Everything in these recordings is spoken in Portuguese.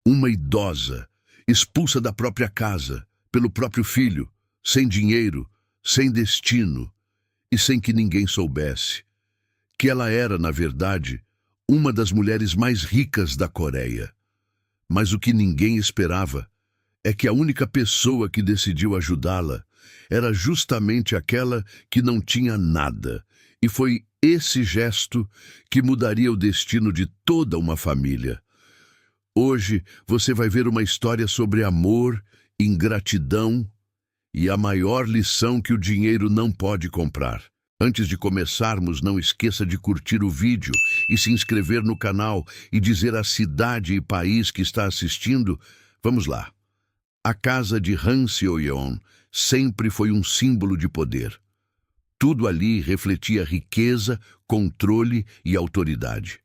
Uma idosa, expulsa da própria casa, pelo próprio filho, sem dinheiro, sem destino e sem que ninguém soubesse que ela era, na verdade, uma das mulheres mais ricas da Coreia. Mas o que ninguém esperava é que a única pessoa que decidiu ajudá-la era justamente aquela que não tinha nada. E foi esse gesto que mudaria o destino de toda uma família. Hoje você vai ver uma história sobre amor, ingratidão e a maior lição que o dinheiro não pode comprar. Antes de começarmos, não esqueça de curtir o vídeo e se inscrever no canal e dizer a cidade e país que está assistindo. Vamos lá. A casa de Han Seo-yeon sempre foi um símbolo de poder. Tudo ali refletia riqueza, controle e autoridade.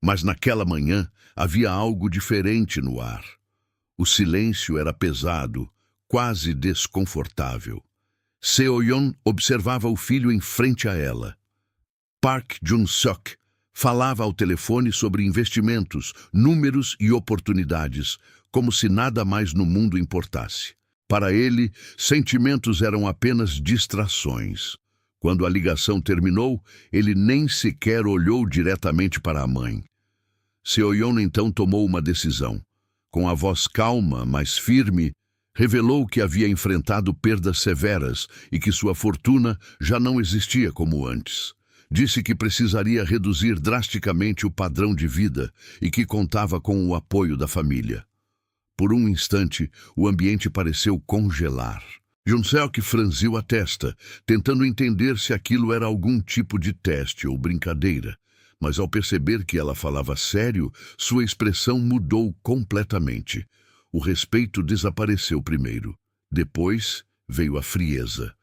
Mas naquela manhã havia algo diferente no ar. O silêncio era pesado, quase desconfortável. Seo-yeon observava o filho em frente a ela. Park Jun-seok falava ao telefone sobre investimentos, números e oportunidades, como se nada mais no mundo importasse. Para ele, sentimentos eram apenas distrações. Quando a ligação terminou, ele nem sequer olhou diretamente para a mãe. Seo-yeon então tomou uma decisão. Com a voz calma, mas firme, revelou que havia enfrentado perdas severas e que sua fortuna já não existia como antes. Disse que precisaria reduzir drasticamente o padrão de vida e que contava com o apoio da família. Por um instante, o ambiente pareceu congelar. Jun-seok franziu a testa, tentando entender se aquilo era algum tipo de teste ou brincadeira. Mas ao perceber que ela falava sério, sua expressão mudou completamente. O respeito desapareceu primeiro. Depois veio a frieza.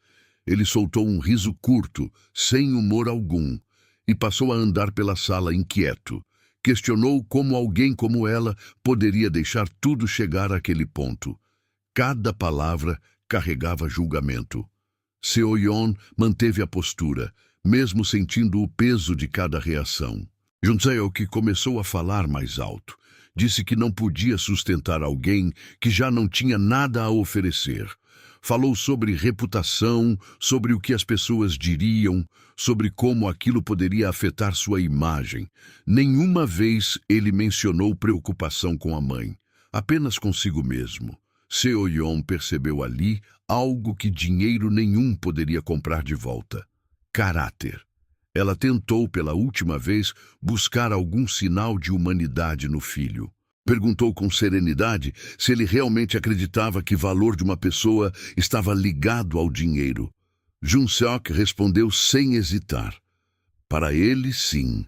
Ele soltou um riso curto, sem humor algum, e passou a andar pela sala inquieto. Questionou como alguém como ela poderia deixar tudo chegar àquele ponto. Cada palavra carregava julgamento. Seo-yeon manteve a postura, mesmo sentindo o peso de cada reação. Jun-seok começou a falar mais alto. Disse que não podia sustentar alguém que já não tinha nada a oferecer. Falou sobre reputação, sobre o que as pessoas diriam, sobre como aquilo poderia afetar sua imagem. Nenhuma vez ele mencionou preocupação com a mãe, apenas consigo mesmo. Seo-yeon percebeu ali algo que dinheiro nenhum poderia comprar de volta: caráter. Ela tentou pela última vez buscar algum sinal de humanidade no filho. Perguntou com serenidade se ele realmente acreditava que o valor de uma pessoa estava ligado ao dinheiro. Jun-seok respondeu sem hesitar. Para ele, sim.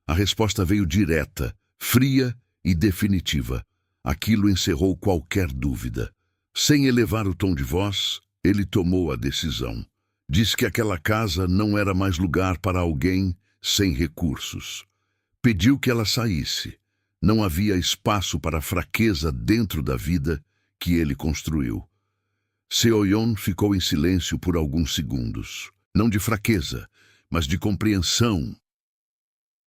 A resposta veio direta, fria e definitiva. Aquilo encerrou qualquer dúvida. Sem elevar o tom de voz, ele tomou a decisão. Disse que aquela casa não era mais lugar para alguém sem recursos. Pediu que ela saísse. Não havia espaço para fraqueza dentro da vida que ele construiu. Seo-yeon ficou em silêncio por alguns segundos. Não de fraqueza, mas de compreensão.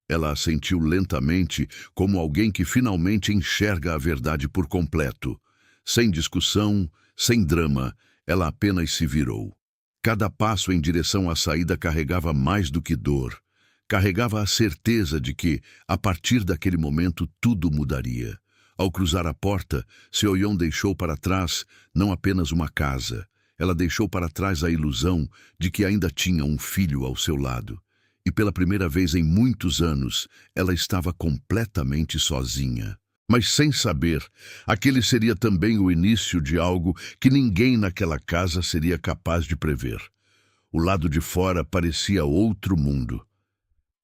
Ela assentiu lentamente, como alguém que finalmente enxerga a verdade por completo. Sem discussão, sem drama, ela apenas se virou. Cada passo em direção à saída carregava mais do que dor. Carregava a certeza de que, a partir daquele momento, tudo mudaria. Ao cruzar a porta, Seo-yeon deixou para trás não apenas uma casa. Ela deixou para trás a ilusão de que ainda tinha um filho ao seu lado. E pela primeira vez em muitos anos, ela estava completamente sozinha. Mas sem saber, aquele seria também o início de algo que ninguém naquela casa seria capaz de prever. O lado de fora parecia outro mundo.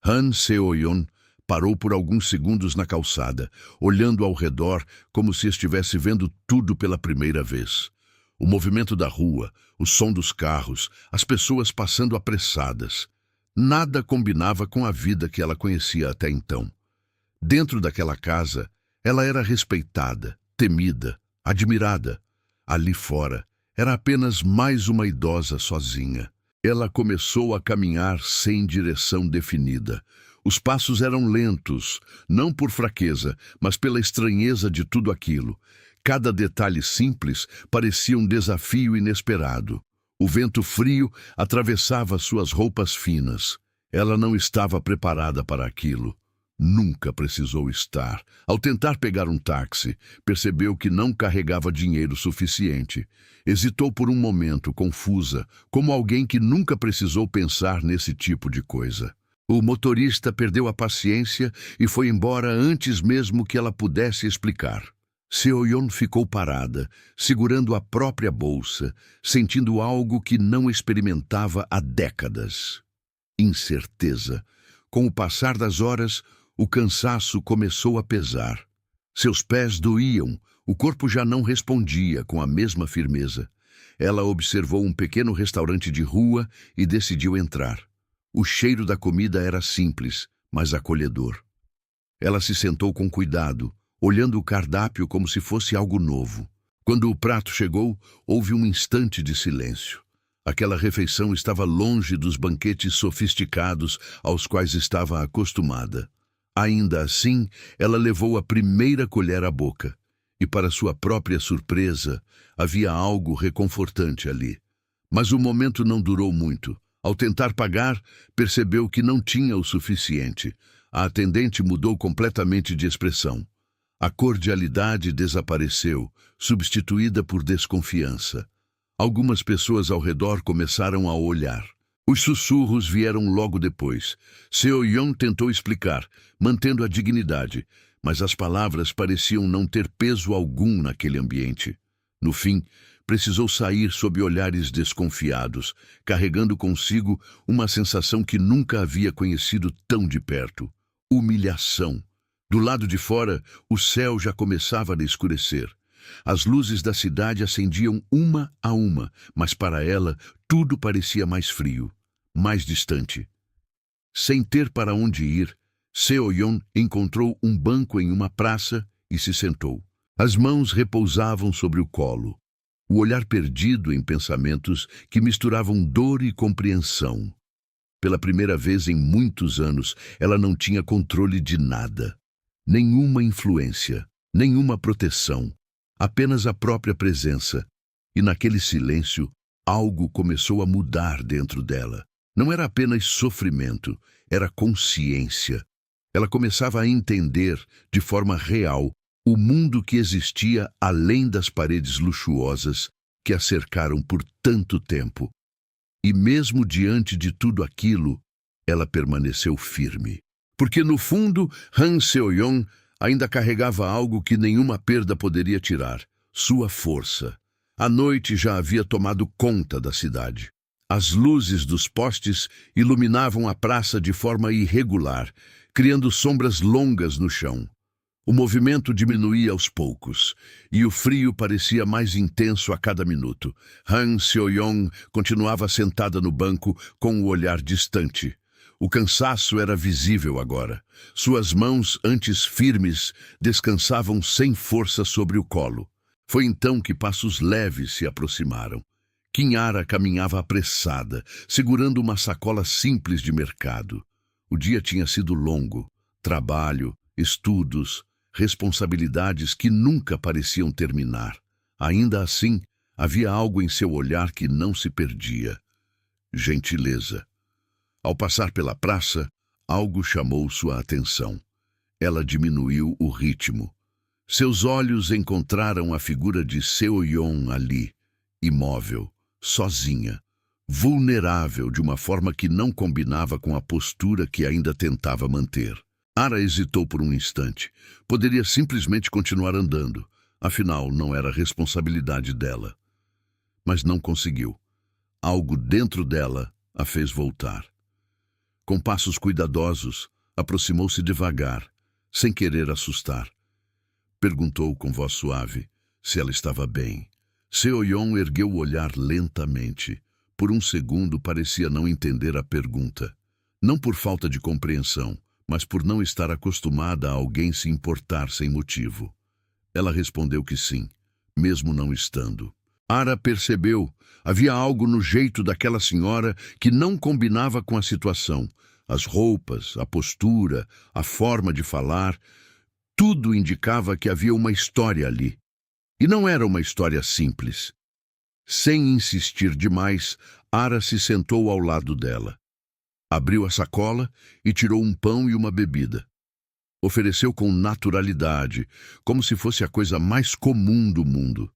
Han Seo-yeon parou por alguns segundos na calçada, olhando ao redor como se estivesse vendo tudo pela primeira vez. O movimento da rua, o som dos carros, as pessoas passando apressadas. Nada combinava com a vida que ela conhecia até então. Dentro daquela casa, ela era respeitada, temida, admirada. Ali fora, era apenas mais uma idosa sozinha. Ela começou a caminhar sem direção definida. Os passos eram lentos, não por fraqueza, mas pela estranheza de tudo aquilo. Cada detalhe simples parecia um desafio inesperado. O vento frio atravessava suas roupas finas. Ela não estava preparada para aquilo. Nunca precisou estar. Ao tentar pegar um táxi, percebeu que não carregava dinheiro suficiente. Hesitou por um momento, confusa, como alguém que nunca precisou pensar nesse tipo de coisa. O motorista perdeu a paciência e foi embora antes mesmo que ela pudesse explicar. Seo-yeon ficou parada, segurando a própria bolsa, sentindo algo que não experimentava há décadas. Incerteza. Com o passar das horas, o cansaço começou a pesar. Seus pés doíam, o corpo já não respondia com a mesma firmeza. Ela observou um pequeno restaurante de rua e decidiu entrar. O cheiro da comida era simples, mas acolhedor. Ela se sentou com cuidado, olhando o cardápio como se fosse algo novo. Quando o prato chegou, houve um instante de silêncio. Aquela refeição estava longe dos banquetes sofisticados aos quais estava acostumada. Ainda assim, ela levou a primeira colher à boca. E, para sua própria surpresa, havia algo reconfortante ali. Mas o momento não durou muito. Ao tentar pagar, percebeu que não tinha o suficiente. A atendente mudou completamente de expressão. A cordialidade desapareceu, substituída por desconfiança. Algumas pessoas ao redor começaram a olhar. Os sussurros vieram logo depois. Seo-yeon tentou explicar, mantendo a dignidade, mas as palavras pareciam não ter peso algum naquele ambiente. No fim, precisou sair sob olhares desconfiados, carregando consigo uma sensação que nunca havia conhecido tão de perto: humilhação. Do lado de fora, o céu já começava a escurecer. As luzes da cidade acendiam uma a uma, mas para ela tudo parecia mais frio, mais distante. Sem ter para onde ir, Seo-yeon encontrou um banco em uma praça e se sentou. As mãos repousavam sobre o colo, o olhar perdido em pensamentos que misturavam dor e compreensão. Pela primeira vez em muitos anos, ela não tinha controle de nada. Nenhuma influência, nenhuma proteção, apenas a própria presença. E naquele silêncio, algo começou a mudar dentro dela. Não era apenas sofrimento, era consciência. Ela começava a entender, de forma real, o mundo que existia além das paredes luxuosas que a cercaram por tanto tempo. E mesmo diante de tudo aquilo, ela permaneceu firme. Porque no fundo, Han Seo-yeon ainda carregava algo que nenhuma perda poderia tirar: sua força. A noite já havia tomado conta da cidade. As luzes dos postes iluminavam a praça de forma irregular, criando sombras longas no chão. O movimento diminuía aos poucos, e o frio parecia mais intenso a cada minuto. Han Seo-yeon continuava sentada no banco com o olhar distante. O cansaço era visível agora. Suas mãos, antes firmes, descansavam sem força sobre o colo. Foi então que passos leves se aproximaram. Kinhara caminhava apressada, segurando uma sacola simples de mercado. O dia tinha sido longo. Trabalho, estudos, responsabilidades que nunca pareciam terminar. Ainda assim, havia algo em seu olhar que não se perdia: gentileza. Ao passar pela praça, algo chamou sua atenção. Ela diminuiu o ritmo. Seus olhos encontraram a figura de Seo-yeon ali, imóvel, sozinha, vulnerável de uma forma que não combinava com a postura que ainda tentava manter. Ara hesitou por um instante. Poderia simplesmente continuar andando, afinal não era responsabilidade dela. Mas não conseguiu. Algo dentro dela a fez voltar. Com passos cuidadosos, aproximou-se devagar, sem querer assustar. Perguntou com voz suave se ela estava bem. Seo-yeon ergueu o olhar lentamente. Por um segundo parecia não entender a pergunta. Não por falta de compreensão, mas por não estar acostumada a alguém se importar sem motivo. Ela respondeu que sim, mesmo não estando. Ara percebeu. Havia algo no jeito daquela senhora que não combinava com a situação. As roupas, a postura, a forma de falar, tudo indicava que havia uma história ali. E não era uma história simples. Sem insistir demais, Ara se sentou ao lado dela. Abriu a sacola e tirou um pão e uma bebida. Ofereceu com naturalidade, como se fosse a coisa mais comum do mundo.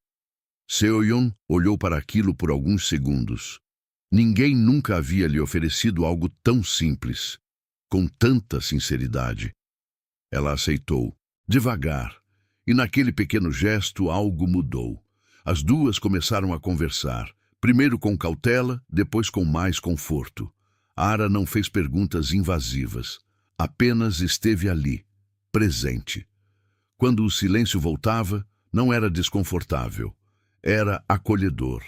Seo-yeon olhou para aquilo por alguns segundos. Ninguém nunca havia lhe oferecido algo tão simples, com tanta sinceridade. Ela aceitou, devagar, e naquele pequeno gesto algo mudou. As duas começaram a conversar, primeiro com cautela, depois com mais conforto. Ara não fez perguntas invasivas, apenas esteve ali, presente. Quando o silêncio voltava, não era desconfortável, era acolhedor.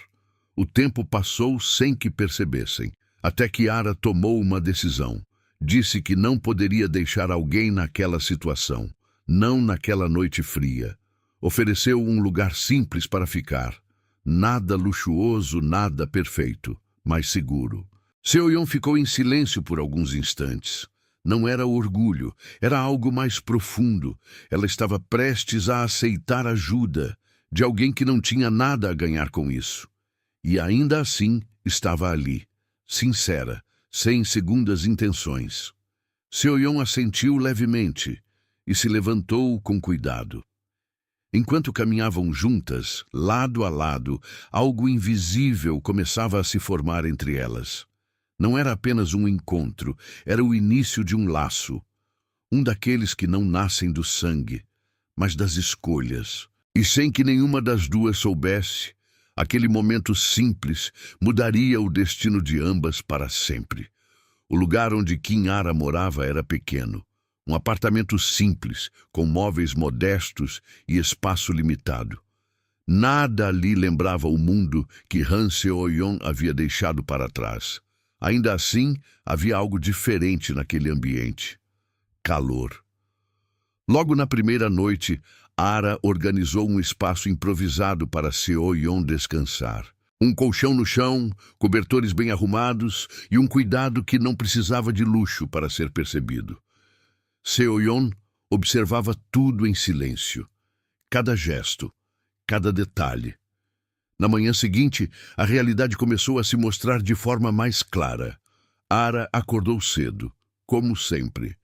O tempo passou sem que percebessem, até que Ara tomou uma decisão. Disse que não poderia deixar alguém naquela situação, não naquela noite fria. Ofereceu um lugar simples para ficar. Nada luxuoso, nada perfeito, mas seguro. Seo-yeon ficou em silêncio por alguns instantes. Não era orgulho, era algo mais profundo. Ela estava prestes a aceitar ajuda de alguém que não tinha nada a ganhar com isso. E ainda assim estava ali, sincera, sem segundas intenções. Seo-yeon assentiu levemente e se levantou com cuidado. Enquanto caminhavam juntas, lado a lado, algo invisível começava a se formar entre elas. Não era apenas um encontro, era o início de um laço. Um daqueles que não nascem do sangue, mas das escolhas. E sem que nenhuma das duas soubesse, aquele momento simples mudaria o destino de ambas para sempre. O lugar onde Kim Ara morava era pequeno. Um apartamento simples, com móveis modestos e espaço limitado. Nada ali lembrava o mundo que Han Seo-yeon havia deixado para trás. Ainda assim, havia algo diferente naquele ambiente. Calor. Logo na primeira noite, Ara organizou um espaço improvisado para Seo-yeon descansar. Um colchão no chão, cobertores bem arrumados e um cuidado que não precisava de luxo para ser percebido. Seo-yeon observava tudo em silêncio. Cada gesto, cada detalhe. Na manhã seguinte, a realidade começou a se mostrar de forma mais clara. Ara acordou cedo, como sempre.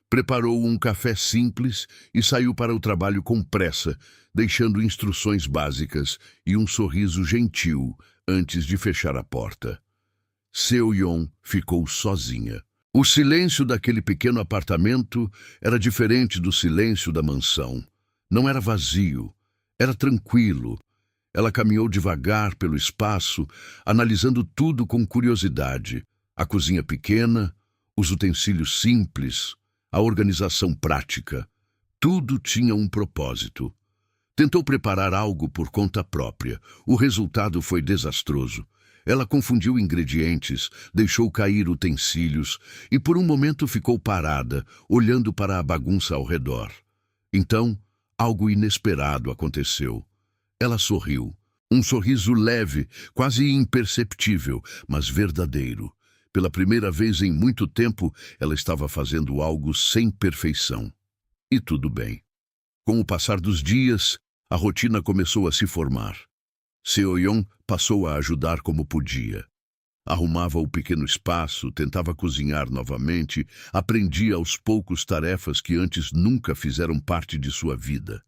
Preparou um café simples e saiu para o trabalho com pressa, deixando instruções básicas e um sorriso gentil antes de fechar a porta. Seo-yeon ficou sozinha. O silêncio daquele pequeno apartamento era diferente do silêncio da mansão. Não era vazio, era tranquilo. Ela caminhou devagar pelo espaço, analisando tudo com curiosidade. A cozinha pequena, os utensílios simples, a organização prática. Tudo tinha um propósito. Tentou preparar algo por conta própria. O resultado foi desastroso. Ela confundiu ingredientes, deixou cair utensílios e por um momento ficou parada, olhando para a bagunça ao redor. Então, algo inesperado aconteceu. Ela sorriu. Um sorriso leve, quase imperceptível, mas verdadeiro. Pela primeira vez em muito tempo, ela estava fazendo algo sem perfeição. E tudo bem. Com o passar dos dias, a rotina começou a se formar. Seo-yeon passou a ajudar como podia. Arrumava o pequeno espaço, tentava cozinhar novamente, aprendia aos poucos tarefas que antes nunca fizeram parte de sua vida.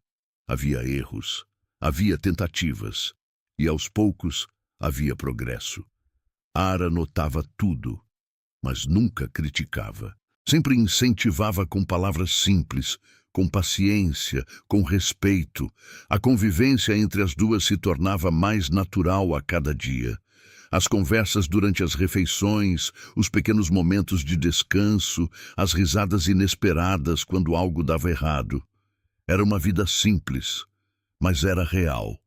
Havia erros, havia tentativas, e aos poucos havia progresso. Ara notava tudo, mas nunca criticava. Sempre incentivava com palavras simples, com paciência, com respeito. A convivência entre as duas se tornava mais natural a cada dia. As conversas durante as refeições, os pequenos momentos de descanso, as risadas inesperadas quando algo dava errado. Era uma vida simples, mas era real.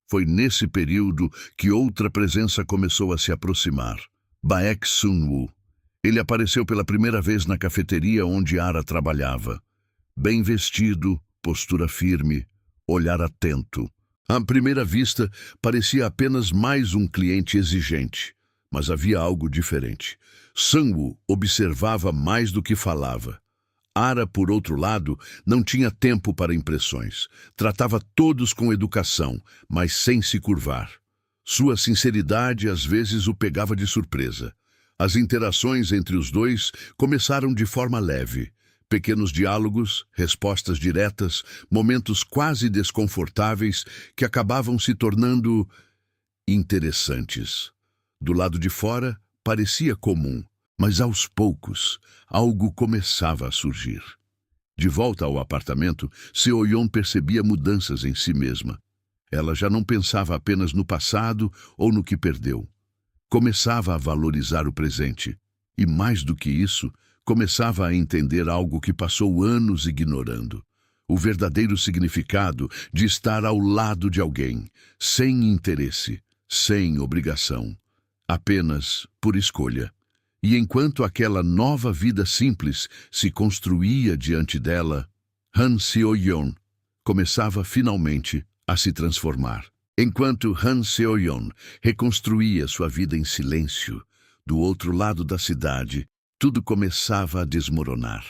Foi nesse período que outra presença começou a se aproximar. Baek Sun-woo. Ele apareceu pela primeira vez na cafeteria onde Ara trabalhava. Bem vestido, postura firme, olhar atento. À primeira vista, parecia apenas mais um cliente exigente. Mas havia algo diferente. Sang-woo observava mais do que falava. Ara, por outro lado, não tinha tempo para impressões. Tratava todos com educação, mas sem se curvar. Sua sinceridade às vezes o pegava de surpresa. As interações entre os dois começaram de forma leve. Pequenos diálogos, respostas diretas, momentos quase desconfortáveis que acabavam se tornando interessantes. Do lado de fora, parecia comum, mas aos poucos, algo começava a surgir. De volta ao apartamento, Seo-yeon percebia mudanças em si mesma. Ela já não pensava apenas no passado ou no que perdeu. Começava a valorizar o presente. E mais do que isso, começava a entender algo que passou anos ignorando. O verdadeiro significado de estar ao lado de alguém, sem interesse, sem obrigação, apenas por escolha. E enquanto aquela nova vida simples se construía diante dela, Han Seo-yeon começava finalmente a se transformar. Enquanto Han Seo-yeon reconstruía sua vida em silêncio, do outro lado da cidade, tudo começava a desmoronar.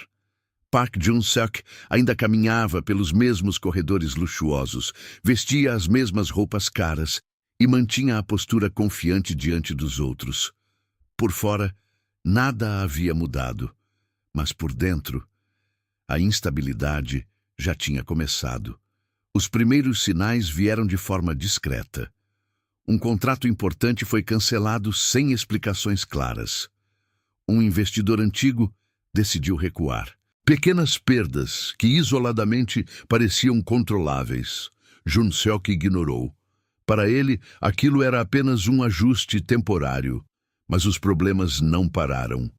Park Jun-seok ainda caminhava pelos mesmos corredores luxuosos, vestia as mesmas roupas caras e mantinha a postura confiante diante dos outros. Por fora, nada havia mudado, mas por dentro, a instabilidade já tinha começado. Os primeiros sinais vieram de forma discreta. Um contrato importante foi cancelado sem explicações claras. Um investidor antigo decidiu recuar. Pequenas perdas que isoladamente pareciam controláveis. Jun-seok ignorou. Para ele, aquilo era apenas um ajuste temporário. Mas os problemas não pararam.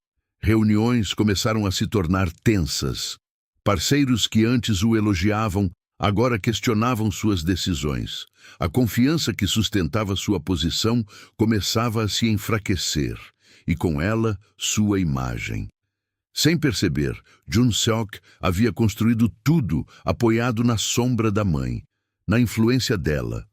Reuniões começaram a se tornar tensas. Parceiros que antes o elogiavam agora questionavam suas decisões. A confiança que sustentava sua posição começava a se enfraquecer, e com ela, sua imagem. Sem perceber, Jun-seok havia construído tudo apoiado na sombra da mãe, na influência dela,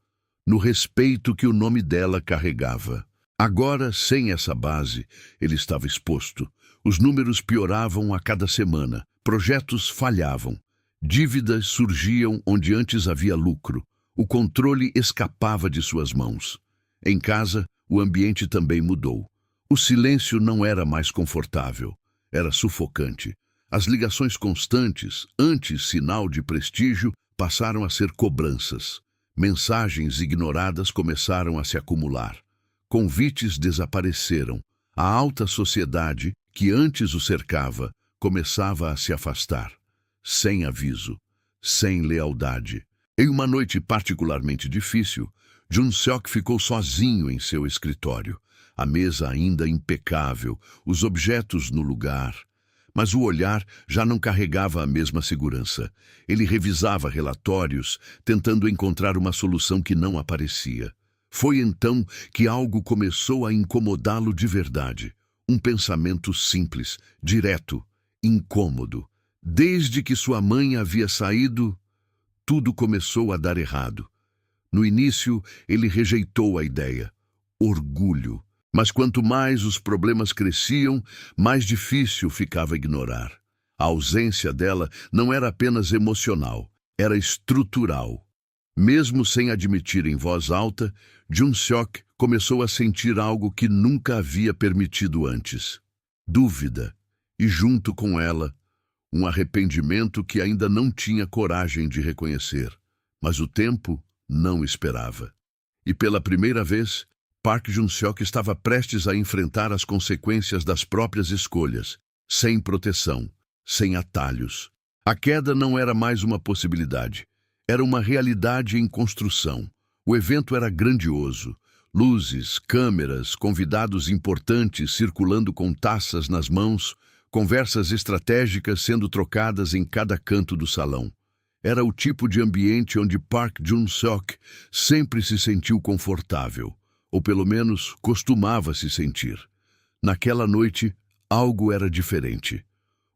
no respeito que o nome dela carregava. Agora, sem essa base, ele estava exposto. Os números pioravam a cada semana, projetos falhavam. Dívidas surgiam onde antes havia lucro. O controle escapava de suas mãos. Em casa, o ambiente também mudou. O silêncio não era mais confortável. Era sufocante. As ligações constantes, antes sinal de prestígio, passaram a ser cobranças. Mensagens ignoradas começaram a se acumular. Convites desapareceram. A alta sociedade, que antes o cercava, começava a se afastar. Sem aviso, sem lealdade. Em uma noite particularmente difícil, Jun-seok ficou sozinho em seu escritório. A mesa ainda impecável, os objetos no lugar. Mas o olhar já não carregava a mesma segurança. Ele revisava relatórios, tentando encontrar uma solução que não aparecia. Foi então que algo começou a incomodá-lo de verdade. Um pensamento simples, direto, incômodo. Desde que sua mãe havia saído, tudo começou a dar errado. No início, ele rejeitou a ideia. Orgulho. Mas quanto mais os problemas cresciam, mais difícil ficava ignorar. A ausência dela não era apenas emocional, era estrutural. Mesmo sem admitir em voz alta, Jun-seok começou a sentir algo que nunca havia permitido antes. Dúvida. E junto com ela, um arrependimento que ainda não tinha coragem de reconhecer. Mas o tempo não esperava. E pela primeira vez, Park Jun-seok estava prestes a enfrentar as consequências das próprias escolhas, sem proteção, sem atalhos. A queda não era mais uma possibilidade. Era uma realidade em construção. O evento era grandioso. Luzes, câmeras, convidados importantes circulando com taças nas mãos, conversas estratégicas sendo trocadas em cada canto do salão. Era o tipo de ambiente onde Park Jun-seok sempre se sentiu confortável, ou pelo menos costumava se sentir. Naquela noite, algo era diferente.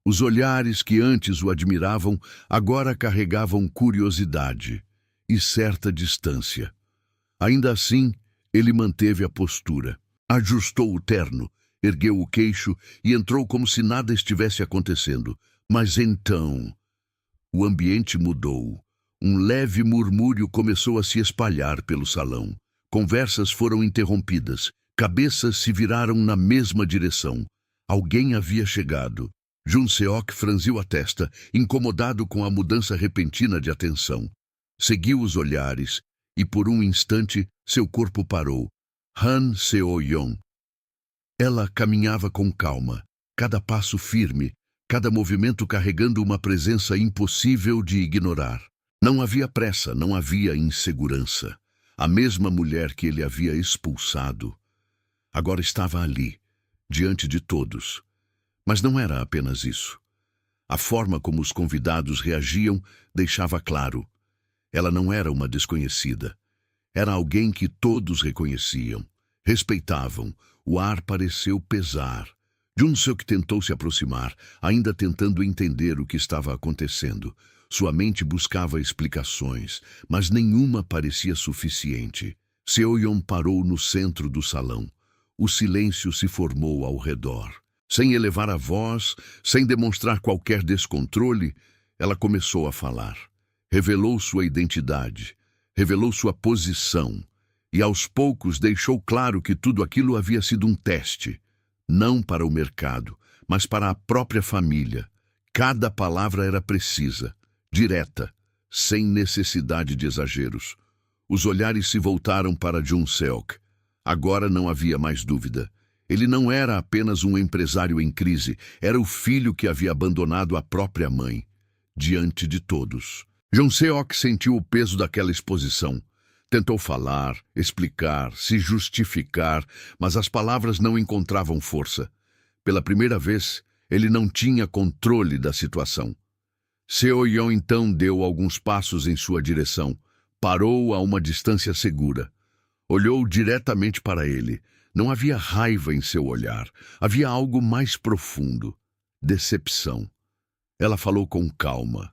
Os olhares que antes o admiravam agora carregavam curiosidade e certa distância. Ainda assim, ele manteve a postura. Ajustou o terno, ergueu o queixo e entrou como se nada estivesse acontecendo. Mas então, o ambiente mudou. Um leve murmúrio começou a se espalhar pelo salão. Conversas foram interrompidas. Cabeças se viraram na mesma direção. Alguém havia chegado. Jun Seok franziu a testa, incomodado com a mudança repentina de atenção. Seguiu os olhares e, por um instante, seu corpo parou. Han Seo-yeon. Ela caminhava com calma, cada passo firme, cada movimento carregando uma presença impossível de ignorar. Não havia pressa, não havia insegurança. A mesma mulher que ele havia expulsado agora estava ali, diante de todos. Mas não era apenas isso. A forma como os convidados reagiam deixava claro. Ela não era uma desconhecida. Era alguém que todos reconheciam, respeitavam. O ar pareceu pesar. Jun Seok tentou se aproximar, ainda tentando entender o que estava acontecendo. Sua mente buscava explicações, mas nenhuma parecia suficiente. Seo-yeon parou no centro do salão. O silêncio se formou ao redor. Sem elevar a voz, sem demonstrar qualquer descontrole, ela começou a falar. Revelou sua identidade, revelou sua posição, e aos poucos deixou claro que tudo aquilo havia sido um teste, não para o mercado, mas para a própria família. Cada palavra era precisa, direta, sem necessidade de exageros. Os olhares se voltaram para Jun Seok. Agora não havia mais dúvida. Ele não era apenas um empresário em crise, era o filho que havia abandonado a própria mãe, diante de todos. Jun Seok sentiu o peso daquela exposição. Tentou falar, explicar, se justificar, mas as palavras não encontravam força. Pela primeira vez, ele não tinha controle da situação. Seo-yeon então deu alguns passos em sua direção. Parou a uma distância segura. Olhou diretamente para ele. Não havia raiva em seu olhar. Havia algo mais profundo. Decepção. Ela falou com calma.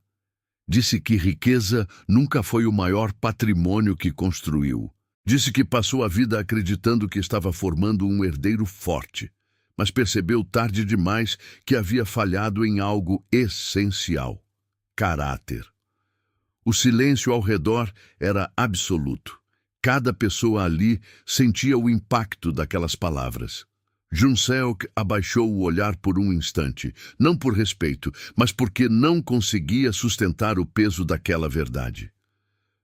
Disse que riqueza nunca foi o maior patrimônio que construiu. Disse que passou a vida acreditando que estava formando um herdeiro forte, mas percebeu tarde demais que havia falhado em algo essencial: caráter. O silêncio ao redor era absoluto. Cada pessoa ali sentia o impacto daquelas palavras. Jun Seok abaixou o olhar por um instante, não por respeito, mas porque não conseguia sustentar o peso daquela verdade.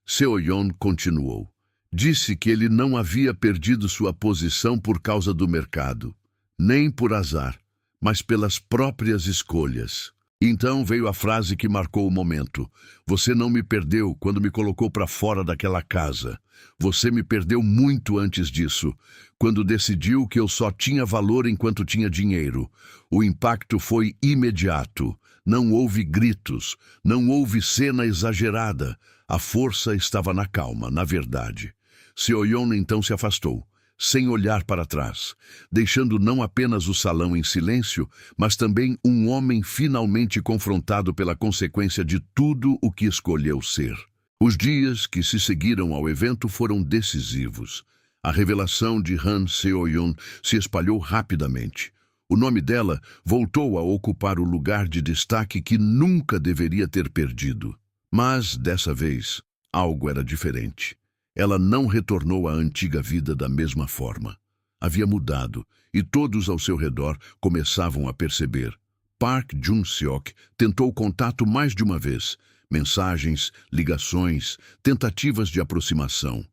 Seo-yeon continuou. Disse que ele não havia perdido sua posição por causa do mercado, nem por azar, mas pelas próprias escolhas. Então veio a frase que marcou o momento. Você não me perdeu quando me colocou para fora daquela casa. Você me perdeu muito antes disso, quando decidiu que eu só tinha valor enquanto tinha dinheiro. O impacto foi imediato. Não houve gritos, não houve cena exagerada. A força estava na calma, na verdade. Seo-yeon então se afastou, sem olhar para trás, deixando não apenas o salão em silêncio, mas também um homem finalmente confrontado pela consequência de tudo o que escolheu ser. Os dias que se seguiram ao evento foram decisivos. A revelação de Han Seo-yeon se espalhou rapidamente. O nome dela voltou a ocupar o lugar de destaque que nunca deveria ter perdido. Mas, dessa vez, algo era diferente. Ela não retornou à antiga vida da mesma forma. Havia mudado, e todos ao seu redor começavam a perceber. Park Jun-seok tentou contato mais de uma vez. Mensagens, ligações, tentativas de aproximação.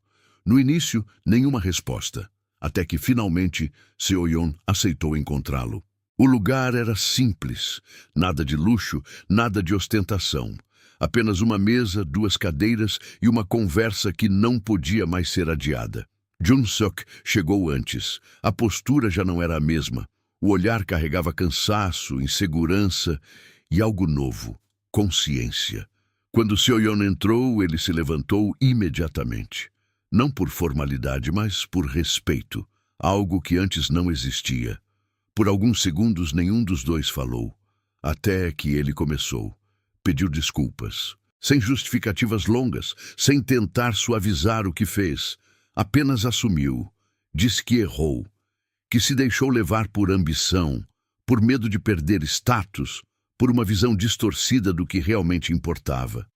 No início, nenhuma resposta, até que finalmente Seo-yeon aceitou encontrá-lo. O lugar era simples, nada de luxo, nada de ostentação. Apenas uma mesa, 2 cadeiras e uma conversa que não podia mais ser adiada. Jun-seok chegou antes. A postura já não era a mesma. O olhar carregava cansaço, insegurança e algo novo, consciência. Quando Seo-yeon entrou, ele se levantou imediatamente. Não por formalidade, mas por respeito, algo que antes não existia. Por alguns segundos nenhum dos dois falou, até que ele começou. Pediu desculpas, sem justificativas longas, sem tentar suavizar o que fez. Apenas assumiu, disse que errou que se deixou levar por ambição, por medo de perder status, por uma visão distorcida do que realmente importava.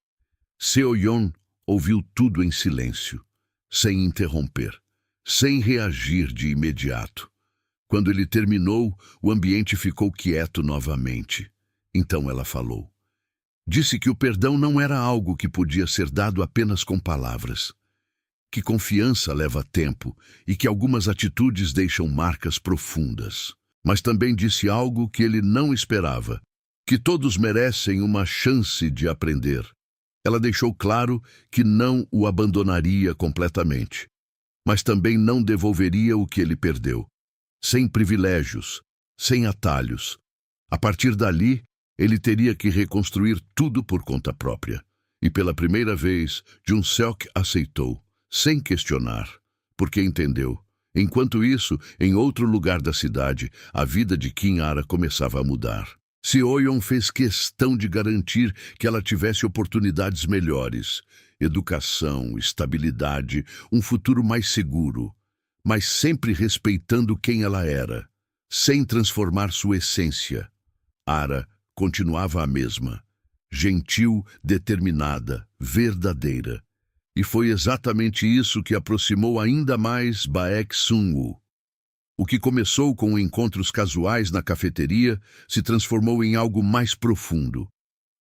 Seo-yeon ouviu tudo em silêncio, sem interromper, sem reagir de imediato. Quando ele terminou, o ambiente ficou quieto novamente. Então ela falou. Disse que o perdão não era algo que podia ser dado apenas com palavras, que confiança leva tempo e que algumas atitudes deixam marcas profundas. Mas também disse algo que ele não esperava, que todos merecem uma chance de aprender. Ela deixou claro que não o abandonaria completamente, mas também não devolveria o que ele perdeu, sem privilégios, sem atalhos. A partir dali, ele teria que reconstruir tudo por conta própria. E pela primeira vez, Jun-seok aceitou, sem questionar, porque entendeu. Enquanto isso, em outro lugar da cidade, a vida de Kim-ara começava a mudar. Seo-yeon fez questão de garantir que ela tivesse oportunidades melhores, educação, estabilidade, um futuro mais seguro, mas sempre respeitando quem ela era, sem transformar sua essência. Ara continuava a mesma, gentil, determinada, verdadeira. E foi exatamente isso que aproximou ainda mais Baek Sun-woo. O que começou com encontros casuais na cafeteria se transformou em algo mais profundo.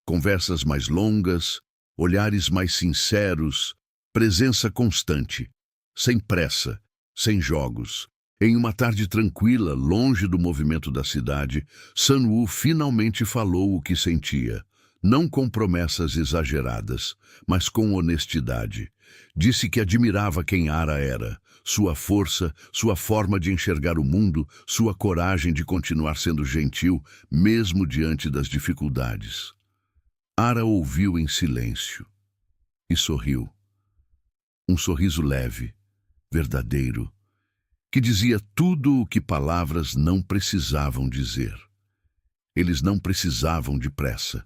Conversas mais longas, olhares mais sinceros, presença constante, sem pressa, sem jogos. Em uma tarde tranquila, longe do movimento da cidade, Sun-woo finalmente falou o que sentia. Não com promessas exageradas, mas com honestidade. Disse que admirava quem Ara era, sua força, sua forma de enxergar o mundo, sua coragem de continuar sendo gentil, mesmo diante das dificuldades. Ara ouviu em silêncio e sorriu. Um sorriso leve, verdadeiro, que dizia tudo o que palavras não precisavam dizer. Eles não precisavam de pressa.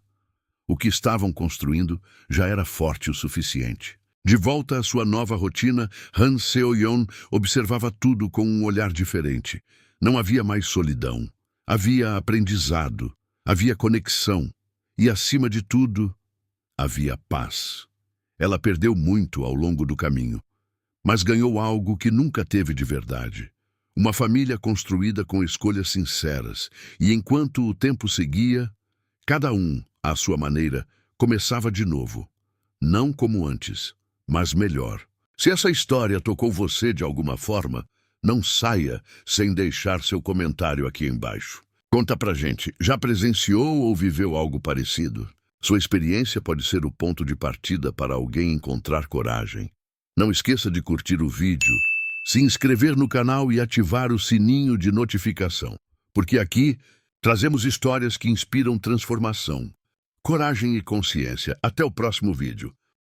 O que estavam construindo já era forte o suficiente. De volta à sua nova rotina, Han Seo-yeon observava tudo com um olhar diferente. Não havia mais solidão. Havia aprendizado. Havia conexão. E, acima de tudo, havia paz. Ela perdeu muito ao longo do caminho, mas ganhou algo que nunca teve de verdade. Uma família construída com escolhas sinceras. E enquanto o tempo seguia, cada um, à sua maneira, começava de novo. Não como antes, mas melhor. Se essa história tocou você de alguma forma, não saia sem deixar seu comentário aqui embaixo. Conta pra gente, já presenciou ou viveu algo parecido? Sua experiência pode ser o ponto de partida para alguém encontrar coragem. Não esqueça de curtir o vídeo, se inscrever no canal e ativar o sininho de notificação, porque aqui trazemos histórias que inspiram transformação, coragem e consciência. Até o próximo vídeo.